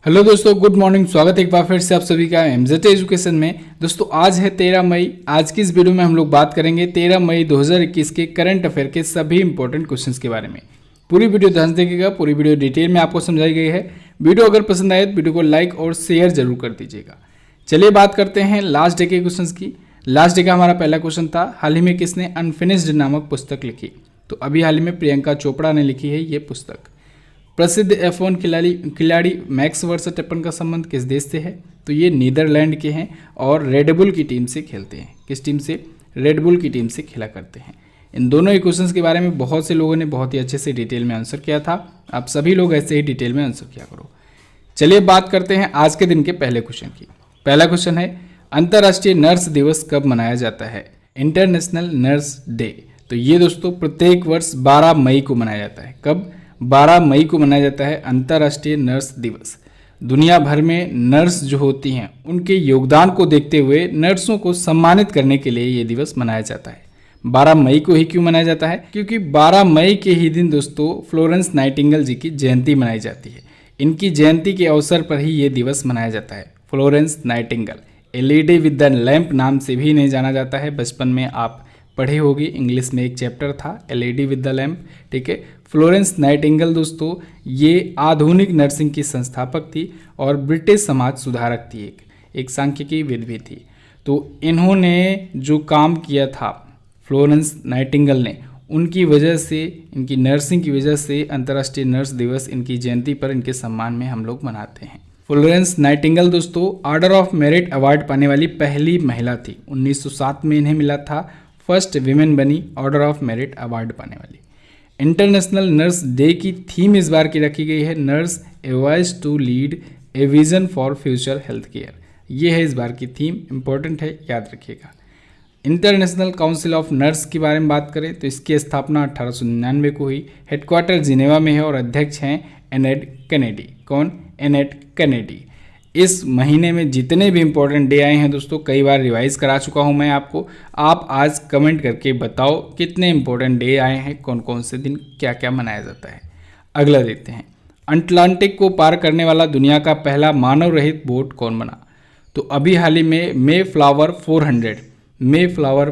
Hello दोस्तों, good morning. स्वागत है एक बार फिर से आप सभी का एमजेड एजुकेशन में। दोस्तों आज है 13 मई। आज की इस वीडियो में हम लोग बात करेंगे 13 मई 2021 के करंट अफेयर के सभी इंपॉर्टेंट क्वेश्चंस के बारे में। पूरी वीडियो ध्यान से देखिएगा, पूरी वीडियो डिटेल में आपको समझाई गई है। वीडियो अगर पसंद आए तो वीडियो को लाइक और शेयर जरूर कर दीजिएगा। चलिए बात करते हैं लास्ट डे के क्वेश्चन की। लास्ट डे का हमारा पहला क्वेश्चन था, हाल ही में किसने अनफिनिश्ड नामक पुस्तक लिखी? तो अभी हाल ही में प्रियंका चोपड़ा ने लिखी है ये पुस्तक। प्रसिद्ध F1 खिलाड़ी मैक्स वर्स्टैपेन का संबंध किस देश से है? तो ये नीदरलैंड के हैं और रेडबुल की टीम से खेलते हैं। किस टीम से? रेडबुल की टीम से खेला करते हैं। इन दोनों ही क्वेश्चंस के बारे में बहुत से लोगों ने बहुत ही अच्छे से डिटेल में आंसर किया था। आप सभी लोग ऐसे ही डिटेल में आंसर किया करो। चलिए बात करते हैं आज के दिन के पहले क्वेश्चन की। पहला क्वेश्चन है, अंतर्राष्ट्रीय नर्स दिवस कब मनाया जाता है? International nurse day. तो ये दोस्तों प्रत्येक वर्ष 12 मई को मनाया जाता है। कब? 12 मई को मनाया जाता है अंतर्राष्ट्रीय नर्स दिवस। दुनिया भर में नर्स जो होती हैं उनके योगदान को देखते हुए नर्सों को सम्मानित करने के लिए ये दिवस मनाया जाता है। 12 मई को ही क्यों मनाया जाता है? क्योंकि 12 मई के ही दिन दोस्तों फ्लोरेंस नाइटिंगेल जी की जयंती मनाई जाती है। इनकी जयंती के अवसर पर ही ये दिवस मनाया जाता है। Florence Nightingale, A lady with the lamp नाम से भी इन्हें जाना जाता है। बचपन में आप पढ़े होगी, इंग्लिश में एक चैप्टर था ए लेडी विद द लैंप। ठीक है, फ्लोरेंस नाइटिंगेल दोस्तों ये आधुनिक नर्सिंग की संस्थापक थी और ब्रिटिश समाज सुधारक थी, एक सांख्यिकी भी थी। तो इन्होंने जो काम किया था फ्लोरेंस नाइटिंगेल ने, उनकी वजह से, इनकी नर्सिंग की वजह से अंतर्राष्ट्रीय नर्स दिवस इनकी जयंती पर इनके सम्मान में हम लोग मनाते हैं। फ्लोरेंस नाइटिंगेल दोस्तों ऑर्डर ऑफ मेरिट अवार्ड पाने वाली पहली महिला थी। 1907 में इन्हें मिला था। फर्स्ट विमेन बनी ऑर्डर ऑफ मेरिट अवार्ड पाने वाली। इंटरनेशनल नर्स डे की थीम इस बार की रखी गई है, nurse a voice to lead a vision for future health care. ये है इस बार की थीम, इंपॉर्टेंट है, याद रखिएगा। इंटरनेशनल काउंसिल ऑफ नर्स के बारे में बात करें तो इसकी स्थापना 1899 को हुई। हेडक्वार्टर जिनेवा में है और अध्यक्ष हैं एनेड कैनेडी। कौन? एनेड कैनेडी। इस महीने में जितने भी इंपॉर्टेंट डे आए हैं दोस्तों, कई बार रिवाइज करा चुका हूं मैं आपको। आप आज कमेंट करके बताओ कितने इंपॉर्टेंट डे आए हैं, कौन कौन से दिन क्या क्या मनाया जाता है। अगला देखते हैं, अटलांटिक को पार करने वाला दुनिया का पहला मानव रहित बोट कौन बना? तो अभी हाल ही में मे फ्लावर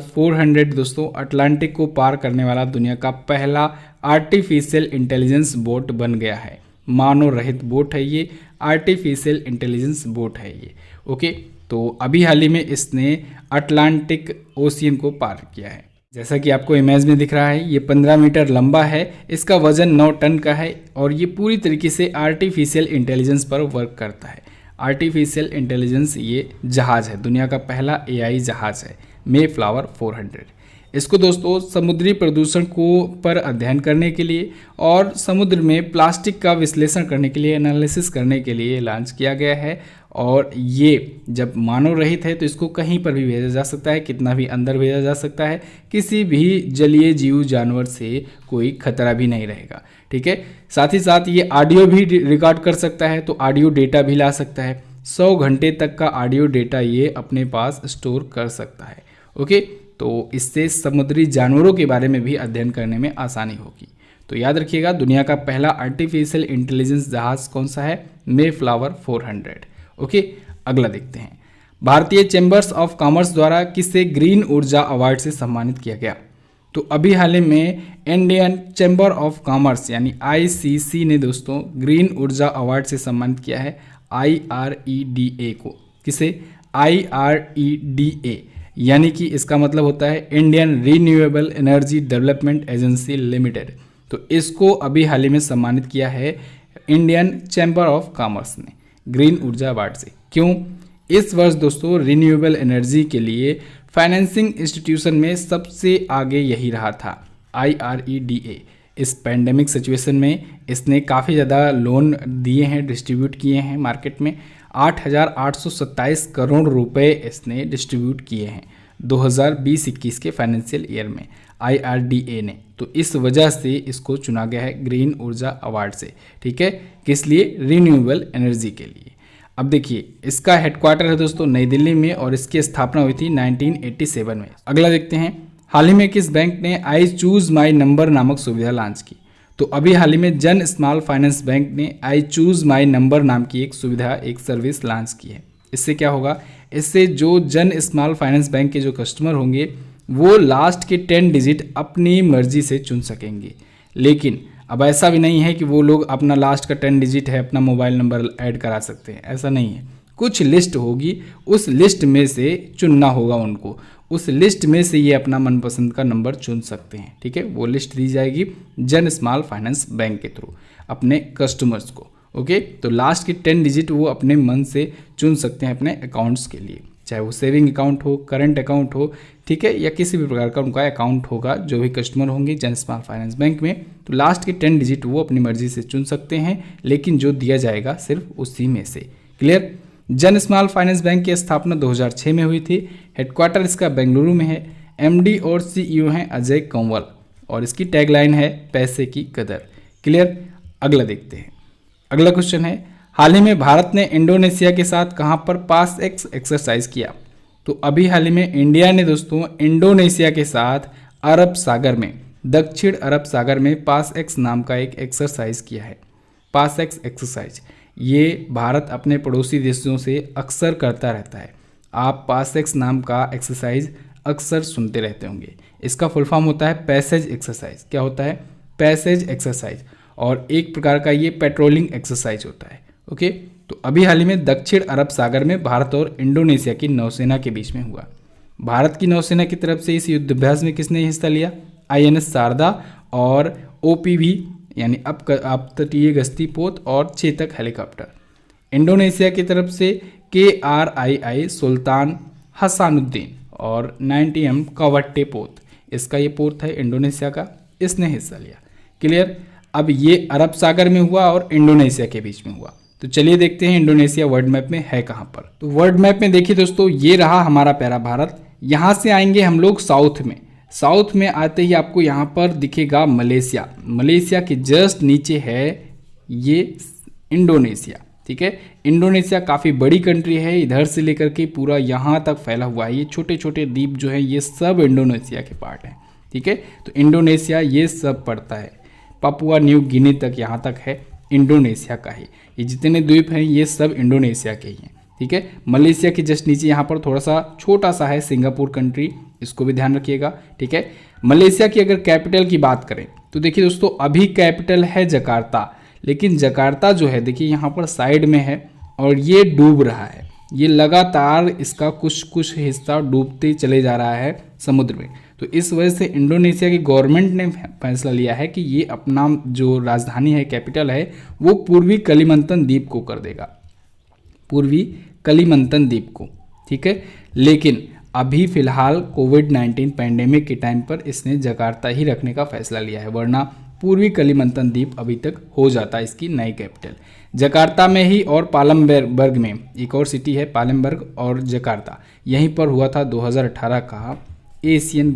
400 दोस्तों अटलांटिक को पार करने वाला दुनिया का पहला आर्टिफिशियल इंटेलिजेंस बोट बन गया है। मानव रहित बोट है ये, आर्टिफिशियल इंटेलिजेंस बोट है ये। ओके, तो अभी हाल ही में इसने अटलांटिक ओशियन को पार किया है। जैसा कि आपको इमेज में दिख रहा है, ये 15 मीटर लंबा है, इसका वजन 9 टन का है और ये पूरी तरीके से आर्टिफिशियल इंटेलिजेंस पर वर्क करता है। आर्टिफिशियल इंटेलिजेंस ये जहाज़ है, दुनिया का पहला AI जहाज़ है, मे फ्लावर 400। इसको दोस्तों समुद्री प्रदूषण को पर अध्ययन करने के लिए और समुद्र में प्लास्टिक का विश्लेषण करने के लिए, एनालिसिस करने के लिए लॉन्च किया गया है। और ये जब मानव रहित है तो इसको कहीं पर भी भेजा जा सकता है, कितना भी अंदर भेजा जा सकता है, किसी भी जलीय जीव जानवर से कोई खतरा भी नहीं रहेगा। ठीक है, साथ ही साथ ये ऑडियो भी रिकॉर्ड कर सकता है, तो ऑडियो डेटा भी ला सकता है। 100 घंटे तक का ऑडियो डेटा ये अपने पास स्टोर कर सकता है। ओके, तो इससे समुद्री जानवरों के बारे में भी अध्ययन करने में आसानी होगी। तो याद रखिएगा, दुनिया का पहला आर्टिफिशियल इंटेलिजेंस जहाज कौन सा है? मे फ्लावर 400। ओके, अगला देखते हैं, भारतीय चैम्बर्स ऑफ कॉमर्स द्वारा किसे ग्रीन ऊर्जा अवार्ड से सम्मानित किया गया? तो अभी हाल ही में इंडियन चैम्बर ऑफ कॉमर्स यानी ICC ने दोस्तों ग्रीन ऊर्जा अवार्ड से सम्मानित किया है IREDA को। किसे? IREDA यानी कि इसका मतलब होता है Indian renewable energy development agency limited. तो इसको अभी हाल ही में सम्मानित किया है इंडियन चैम्बर ऑफ कॉमर्स ने ग्रीन ऊर्जा अवार्ड से। क्यों? इस वर्ष दोस्तों रिन्यूएबल एनर्जी के लिए फाइनेंसिंग इंस्टीट्यूशन में सबसे आगे यही रहा था IREDA। इस पैंडेमिक सिचुएशन में इसने काफ़ी ज़्यादा लोन दिए हैं, डिस्ट्रीब्यूट किए हैं मार्केट में। 8,827 करोड़ रुपए इसने डिस्ट्रीब्यूट किए हैं 2020-21 के फाइनेंशियल ईयर में IRDA ने। तो इस वजह से इसको चुना गया है ग्रीन ऊर्जा अवार्ड से। ठीक है, किस लिए? रिन्यूएबल एनर्जी के लिए। अब देखिए, इसका हेडक्वार्टर है दोस्तों नई दिल्ली में और इसकी स्थापना हुई थी 1987 में। अगला देखते हैं, हाल ही में किस बैंक ने आई चूज माई नंबर नामक सुविधा लॉन्च की? तो अभी हाल ही में जन स्मॉल फाइनेंस बैंक ने आई चूज़ माई नंबर नाम की एक सुविधा, एक सर्विस लॉन्च की है। इससे क्या होगा, इससे जो जन स्मॉल फाइनेंस बैंक के जो कस्टमर होंगे वो लास्ट के 10 डिजिट अपनी मर्जी से चुन सकेंगे। लेकिन अब ऐसा भी नहीं है कि वो लोग अपना लास्ट का 10 डिजिट है अपना मोबाइल नंबर ऐड करा सकते हैं, ऐसा नहीं है। कुछ लिस्ट होगी, उस लिस्ट में से चुनना होगा उनको, उस लिस्ट में से ये अपना मनपसंद का नंबर चुन सकते हैं। ठीक है, वो लिस्ट दी जाएगी जन स्मॉल फाइनेंस बैंक के थ्रू अपने कस्टमर्स को। ओके, तो लास्ट के 10 डिजिट वो अपने मन से चुन सकते हैं अपने अकाउंट्स के लिए, चाहे वो सेविंग अकाउंट हो, करंट अकाउंट हो, ठीक है, या किसी भी प्रकार का उनका अकाउंट होगा। जो भी कस्टमर होंगे जन स्मॉल फाइनेंस बैंक में, तो लास्ट के 10 डिजिट वो अपनी मर्जी से चुन सकते हैं, लेकिन जो दिया जाएगा सिर्फ उसी में से। क्लियर। जन स्मॉल फाइनेंस बैंक की स्थापना 2006 में हुई थी। हेडक्वार्टर इसका बेंगलुरु में है। एमडी और सीईओ हैं अजय कंवल, और इसकी टैगलाइन है पैसे की कदर। क्लियर। अगला देखते हैं। अगला क्वेश्चन है, हाल ही में भारत ने इंडोनेशिया के साथ कहां पर पास एक्स एक्सरसाइज किया? तो अभी हाल ही में इंडिया ने दोस्तों इंडोनेशिया के साथ अरब सागर में, दक्षिण अरब सागर में पास एक्स नाम का एक एक्सरसाइज किया है। पास एक्स एक्सरसाइज ये भारत अपने पड़ोसी देशों से अक्सर करता रहता है। आप पास एक्स नाम का एक्सरसाइज अक्सर सुनते रहते होंगे। इसका फुल फॉर्म होता है पैसेज एक्सरसाइज। क्या होता है? Passage exercise. और एक प्रकार का ये पेट्रोलिंग एक्सरसाइज होता है। ओके, तो अभी हाल ही में दक्षिण अरब सागर में भारत और इंडोनेशिया की नौसेना के बीच में हुआ। भारत की नौसेना की तरफ से इस युद्धाभ्यास में किसने हिस्सा लिया? INS शारदा और OPV यानी अपतटीय गश्ती पोत और चेतक हेलीकॉप्टर। इंडोनेशिया की तरफ से KRII सुल्तान हसानुद्दीन और 90M कवट्टे पोत, इसका ये पोत है इंडोनेशिया का, इसने हिस्सा लिया। क्लियर। अब ये अरब सागर में हुआ और इंडोनेशिया के बीच में हुआ। तो चलिए देखते हैं इंडोनेशिया वर्ल्ड मैप में है कहाँ पर। तो वर्ल्ड मैप में देखिए दोस्तों, ये रहा हमारा प्यारा भारत। यहाँ से आएंगे हम लोग साउथ में। साउथ में आते ही आपको यहाँ पर दिखेगा मलेशिया। मलेशिया के जस्ट नीचे है ये इंडोनेशिया। ठीक है, इंडोनेशिया काफ़ी बड़ी कंट्री है, इधर से लेकर के पूरा यहाँ तक फैला हुआ है। ये छोटे छोटे द्वीप जो है ये सब इंडोनेशिया के पार्ट हैं। ठीक है, तो इंडोनेशिया ये सब पड़ता है, पापुआ न्यू गिनी तक यहाँ तक है इंडोनेशिया का ही। ये जितने द्वीप हैं ये सब इंडोनेशिया के ही हैं। ठीक है, मलेशिया के जस्ट नीचे यहाँ पर थोड़ा सा छोटा सा है सिंगापुर कंट्री, इसको भी ध्यान रखिएगा। ठीक है, मलेशिया की अगर कैपिटल की बात करें तो देखिए दोस्तों, अभी कैपिटल है जकार्ता, लेकिन जकार्ता जो है देखिए यहाँ पर साइड में है और ये डूब रहा है। ये लगातार इसका कुछ हिस्सा डूबते चले जा रहा है समुद्र में। तो इस वजह से इंडोनेशिया की गवर्नमेंट ने फैसला लिया है कि ये अपना जो राजधानी है, कैपिटल है, वो पूर्वी कलिमंतन द्वीप को कर देगा, पूर्वी कलिमंतन द्वीप को। ठीक है, लेकिन अभी फिलहाल कोविड-19 पैंडेमिक के टाइम पर इसने जकार्ता ही रखने का फैसला लिया है, वरना पूर्वी कलिमंतन द्वीप अभी तक हो जाता है इसकी नई कैपिटल। जकार्ता में ही और पालमबर्ग में एक और सिटी है, पालमबर्ग और जकार्ता, यहीं पर हुआ था 2018 का एशियन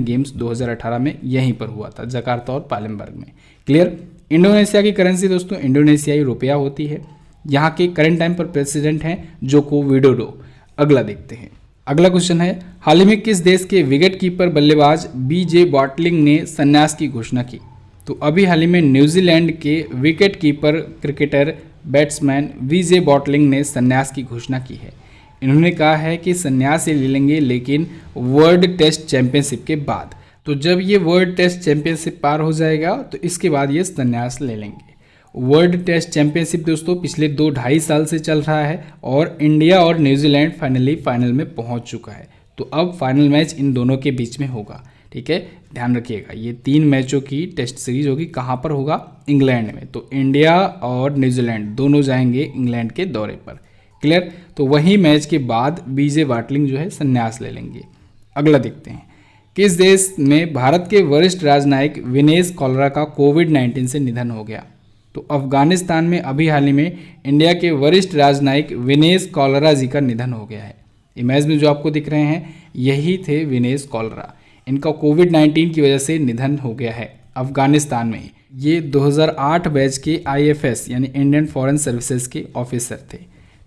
गेम्स 2018 में यहीं पर हुआ था, जकार्ता और पालमबर्ग में। क्लियर। इंडोनेशिया की करेंसी दोस्तों इंडोनेशियाई रुपया होती है। यहाँ के करंट टाइम पर प्रेसिडेंट हैं जोको विडोडो। अगला देखते हैं। अगला क्वेश्चन है, हाल ही में किस देश के विकेट कीपर बल्लेबाज BJ बॉटलिंग ने संन्यास की घोषणा की? तो अभी हाल ही में न्यूजीलैंड के wicket keeper cricketer batsman VJ bottling ने संन्यास की घोषणा की है। इन्होंने कहा है कि संन्यास ले लेंगे, लेकिन वर्ल्ड टेस्ट चैंपियनशिप के बाद। तो जब ये वर्ल्ड टेस्ट चैंपियनशिप पार हो जाएगा तो इसके बाद ये संन्यास ले लेंगे। वर्ल्ड टेस्ट चैंपियनशिप दोस्तों पिछले 2-2.5 साल से चल रहा है और इंडिया और न्यूजीलैंड फाइनल में पहुंच चुका है। तो अब फाइनल मैच इन दोनों के बीच में होगा। ठीक है, ध्यान रखिएगा, ये 3 मैचों की टेस्ट सीरीज होगी। कहाँ पर होगा? इंग्लैंड में। तो इंडिया और न्यूजीलैंड दोनों जाएंगे इंग्लैंड के दौरे पर। क्लियर। तो वही मैच के बाद BJ बॉटलिंग जो है संन्यास ले लेंगे। अगला देखते हैं, किस देश में भारत के वरिष्ठ राजनयिक विनेश कॉलरा का कोविड-19 से निधन हो गया? तो अफगानिस्तान में अभी हाल ही में इंडिया के वरिष्ठ राजनयिक विनेश कॉलरा जी का निधन हो गया है। इमेज में जो आपको दिख रहे हैं यही थे विनेश कॉलरा। इनका कोविड-19 की वजह से निधन हो गया है अफगानिस्तान में। ये 2008 बैच के IFS यानी इंडियन फॉरेन सर्विसेज के ऑफिसर थे।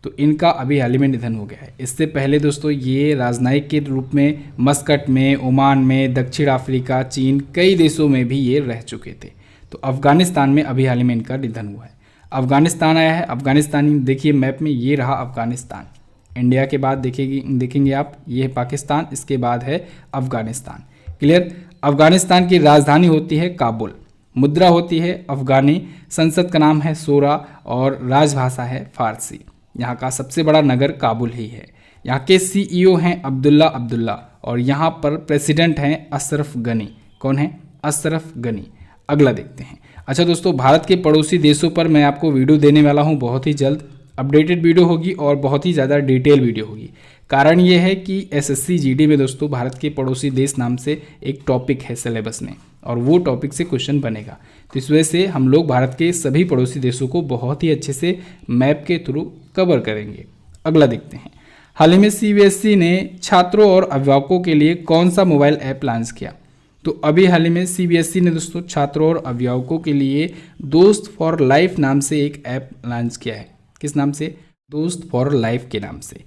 तो इनका अभी हाल ही में निधन हो गया है। इससे पहले दोस्तों ये राजनयिक के रूप में मस्कट में, ओमान में, दक्षिण अफ्रीका, चीन, कई देशों में भी ये रह चुके थे। तो अफगानिस्तान में अभी हाल ही में इनका निधन हुआ है। अफगानिस्तान आया है, अफगानिस्तानी देखिए मैप में ये रहा अफगानिस्तान। इंडिया के बाद देखेंगे आप, ये है पाकिस्तान, इसके बाद है अफगानिस्तान। क्लियर। अफगानिस्तान की राजधानी होती है काबुल, मुद्रा होती है अफगानी, संसद का नाम है शोरा और राजभाषा है फारसी। यहाँ का सबसे बड़ा नगर काबुल ही है। यहाँ के CEO हैं अब्दुल्ला और यहाँ पर प्रेसिडेंट हैं अशरफ गनी। कौन है? अशरफ गनी। अगला देखते हैं। अच्छा दोस्तों, भारत के पड़ोसी देशों पर मैं आपको वीडियो देने वाला हूँ, बहुत ही जल्द अपडेटेड वीडियो होगी और बहुत ही ज़्यादा डिटेल वीडियो होगी। कारण ये है कि SSC GD में दोस्तों भारत के पड़ोसी देश नाम से एक टॉपिक है सिलेबस में और वो टॉपिक से क्वेश्चन बनेगा। तो इस वजह से हम लोग भारत के सभी पड़ोसी देशों को बहुत ही अच्छे से मैप के थ्रू कवर करेंगे। अगला देखते हैं। हाल ही में CBSE ने छात्रों और अभिभावकों के लिए कौन सा मोबाइल ऐप लॉन्च किया? तो अभी हाल ही में CBSE ने दोस्तों छात्रों और अभिभावकों के लिए दोस्त फॉर लाइफ नाम से एक ऐप लॉन्च किया है। किस नाम से? दोस्त फॉर लाइफ के नाम से।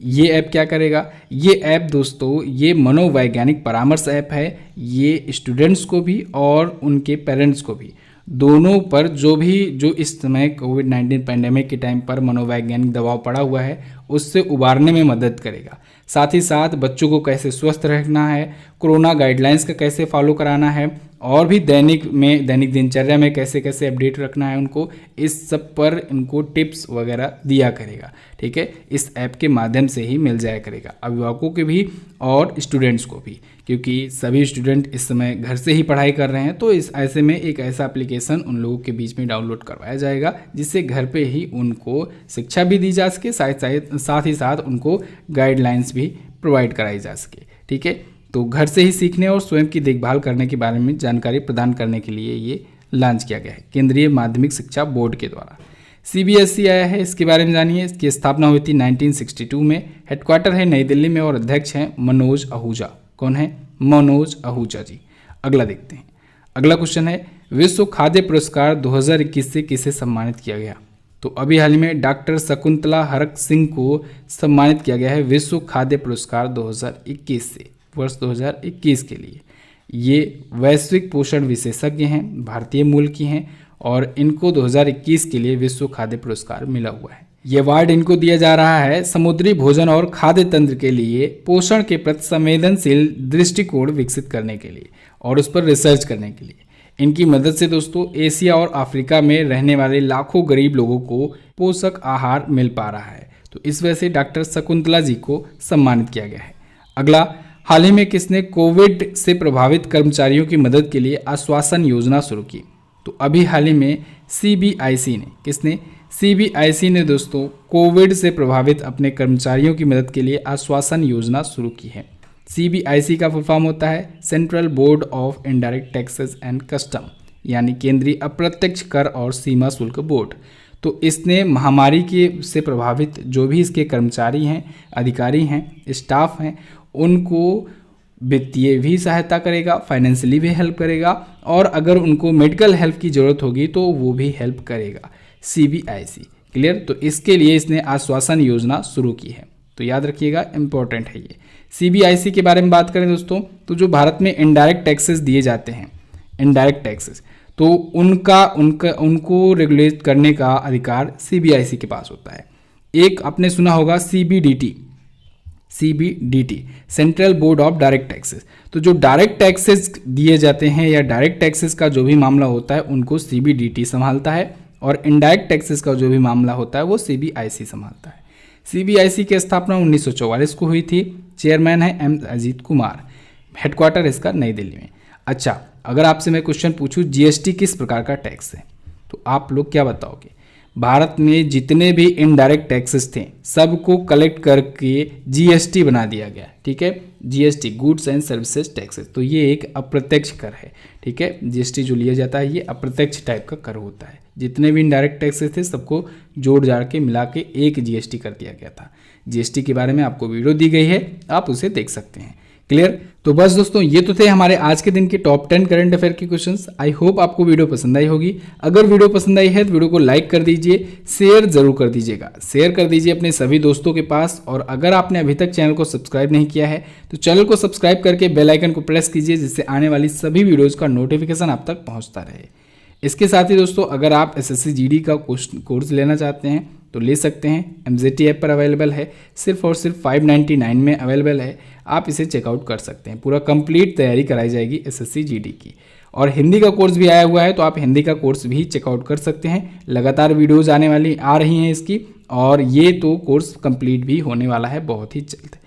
ये ऐप क्या करेगा? ये ऐप दोस्तों ये मनोवैज्ञानिक परामर्श ऐप है। ये स्टूडेंट्स को भी और उनके पेरेंट्स को भी, दोनों पर जो इस समय कोविड-19 पैंडेमिक के टाइम पर मनोवैज्ञानिक दबाव पड़ा हुआ है उससे उबारने में मदद करेगा। साथ ही साथ बच्चों को कैसे स्वस्थ रखना है, कोरोना गाइडलाइंस का कैसे फॉलो कराना है और भी दैनिक दिनचर्या में कैसे कैसे अपडेट रखना है उनको, इस सब पर इनको टिप्स वगैरह दिया करेगा। ठीक है, इस ऐप के माध्यम से ही मिल जाया करेगा अभिभावकों के भी और स्टूडेंट्स को भी, क्योंकि सभी स्टूडेंट इस समय घर से ही पढ़ाई कर रहे हैं। तो इस ऐसे में एक ऐसा एप्लीकेशन उन लोगों के बीच में डाउनलोड करवाया जाएगा जिससे घर पे ही उनको शिक्षा भी दी जा सके, साथ ही साथ उनको गाइडलाइंस भी प्रोवाइड कराई जा सके। ठीक है, तो घर से ही सीखने और स्वयं की देखभाल करने के बारे में जानकारी प्रदान करने के लिए ये लॉन्च किया गया है केंद्रीय माध्यमिक शिक्षा बोर्ड के द्वारा। CBSE आया है, इसके बारे में जानिए। इसकी स्थापना हुई थी 1962 में, हेडक्वार्टर है नई दिल्ली में और अध्यक्ष हैं मनोज आहूजा। कौन है? मनोज आहूजा जी। अगला देखते हैं। अगला क्वेश्चन है, विश्व खाद्य पुरस्कार 2021 से किसे सम्मानित किया गया? तो अभी हाल ही में डॉक्टर शकुंतला हरक सिंह को सम्मानित किया गया है विश्व खाद्य पुरस्कार 2021 से, वर्ष 2021 के लिए। ये वैश्विक पोषण विशेषज्ञ हैं, भारतीय मूल की हैं और इनको 2021 के लिए विश्व खाद्य पुरस्कार मिला हुआ है। ये अवार्ड इनको दिया जा रहा है समुद्री भोजन और खाद्य तंत्र के लिए पोषण के प्रति संवेदनशील दृष्टिकोण विकसित करने के लिए और उस पर रिसर्च करने के लिए। इनकी मदद से दोस्तों एशिया और अफ्रीका में रहने वाले लाखों गरीब लोगों को पोषक आहार मिल पा रहा है। तो इस वजह से डॉक्टर शकुंतला जी को सम्मानित किया गया है। अगला, हाल ही में किसने कोविड से प्रभावित कर्मचारियों की मदद के लिए आश्वासन योजना शुरू की? तो अभी हाल ही में CBIC ने, किसने? CBIC ने दोस्तों कोविड से प्रभावित अपने कर्मचारियों की मदद के लिए आश्वासन योजना शुरू की है। CBIC का फुल फॉर्म होता है central board of indirect taxes and custom, यानी केंद्रीय अप्रत्यक्ष कर और सीमा शुल्क बोर्ड। तो इसने महामारी के से प्रभावित जो भी इसके कर्मचारी हैं, अधिकारी हैं, स्टाफ हैं, उनको वित्तीय भी सहायता करेगा, फाइनेंशियली भी हेल्प करेगा और अगर उनको मेडिकल हेल्प की ज़रूरत होगी तो वो भी हेल्प करेगा CBIC। क्लियर। तो इसके लिए इसने आश्वासन योजना शुरू की है, तो याद रखिएगा, इंपॉर्टेंट है ये। CBIC के बारे में बात करें दोस्तों, तो जो भारत में इनडायरेक्ट टैक्सेस दिए जाते हैं, इनडायरेक्ट टैक्सेस, तो उनको रेगुलेट करने का अधिकार CBIC के पास होता है। एक आपने सुना होगा CBDT, central board of direct taxes. तो जो डायरेक्ट टैक्सेस दिए जाते हैं या डायरेक्ट टैक्सेस का जो भी मामला होता है उनको CBDT संभालता है और इनडायरेक्ट टैक्सेस का जो भी मामला होता है वो CBIC संभालता है। CBIC की स्थापना 1944 को हुई थी। चेयरमैन है M अजीत कुमार। हेडक्वार्टर इसका नई दिल्ली में। अच्छा, अगर आपसे मैं क्वेश्चन पूछूं GST किस प्रकार का टैक्स है, तो आप लोग क्या बताओगे? भारत में जितने भी इनडायरेक्ट टैक्सेस थे सबको कलेक्ट करके GST बना दिया गया। ठीक है, GST goods and services taxes. तो ये एक अप्रत्यक्ष कर है। ठीक है, GST जो लिया जाता है ये अप्रत्यक्ष टाइप का कर होता है। जितने भी इनडायरेक्ट टैक्सेस थे सबको जोड़ जाड़ के मिला के एक GST कर दिया गया था। GST के बारे में आपको वीडियो दी गई है, आप उसे देख सकते हैं। क्लियर। तो बस दोस्तों ये तो थे हमारे आज के दिन के टॉप 10 करंट अफेयर के क्वेश्चंस। आई होप आपको वीडियो पसंद आई होगी। अगर वीडियो पसंद आई है तो वीडियो को लाइक कर दीजिए, शेयर जरूर कर दीजिएगा, शेयर कर दीजिए अपने सभी दोस्तों के पास। और अगर आपने अभी तक चैनल को सब्सक्राइब नहीं किया है तो चैनल को सब्सक्राइब करके बेल आइकन को प्रेस कीजिए जिससे आने वाली सभी वीडियोज़ का नोटिफिकेशन आप तक पहुँचता रहे। इसके साथ ही दोस्तों अगर आप एसएससी जीडी का कोर्स लेना चाहते हैं तो ले सकते हैं। एमजेटी ऐप पर अवेलेबल है, सिर्फ और सिर्फ 599 में अवेलेबल है। आप इसे चेकआउट कर सकते हैं। पूरा कंप्लीट तैयारी कराई जाएगी एसएससी जीडी की। और हिंदी का कोर्स भी आया हुआ है, तो आप हिंदी का कोर्स भी चेकआउट कर सकते हैं। लगातार वीडियोज़ आने वाली आ रही हैं इसकी, और ये तो कोर्स कंप्लीट भी होने वाला है बहुत ही जल्द।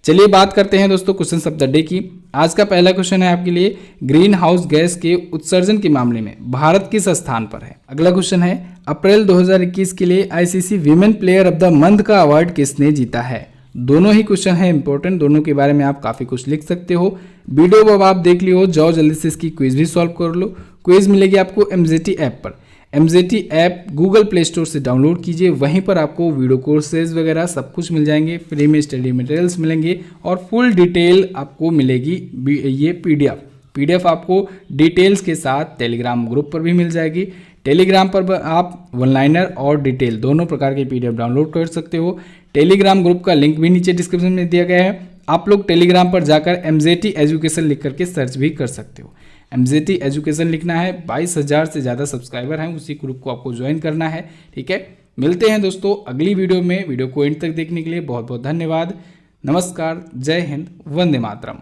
चलिए बात करते हैं दोस्तों क्वेश्चन ऑफ द डे की। आज का पहला क्वेश्चन है आपके लिए, ग्रीन हाउस गैस के उत्सर्जन के मामले में भारत किस स्थान पर है। अगला क्वेश्चन है, अप्रैल 2021 के लिए ICC women player of the month का अवार्ड किसने जीता है। दोनों ही क्वेश्चन है इंपॉर्टेंट, दोनों के बारे में आप काफी कुछ लिख सकते हो। वीडियो अब आप देख लियो, जाओ जल्दी से इसकी क्विज भी सॉल्व कर लो। क्विज मिलेगी आपको एमजेटी ऐप पर। MJT app Google play store से डाउनलोड कीजिए, वहीं पर आपको वीडियो कोर्सेज वगैरह सब कुछ मिल जाएंगे, फ्री में स्टडी मटेरियल्स मिलेंगे और फुल डिटेल आपको मिलेगी। ये पीडीएफ आपको डिटेल्स के साथ टेलीग्राम ग्रुप पर भी मिल जाएगी। टेलीग्राम पर आप वन लाइनर और डिटेल दोनों प्रकार के पीडीएफ डाउनलोड कर सकते हो। टेलीग्राम ग्रुप का लिंक भी नीचे डिस्क्रिप्शन में दिया गया है। आप लोग टेलीग्राम पर जाकर एमजेटी एजुकेशन लिख करके सर्च भी कर सकते हो। एमजेटी एजुकेशन लिखना है, 22,000 से ज़्यादा सब्सक्राइबर हैं, उसी ग्रुप को आपको ज्वाइन करना है। ठीक है, मिलते हैं दोस्तों अगली वीडियो में। वीडियो को एंड तक देखने के लिए बहुत बहुत धन्यवाद। नमस्कार, जय हिंद, वंदे मातरम।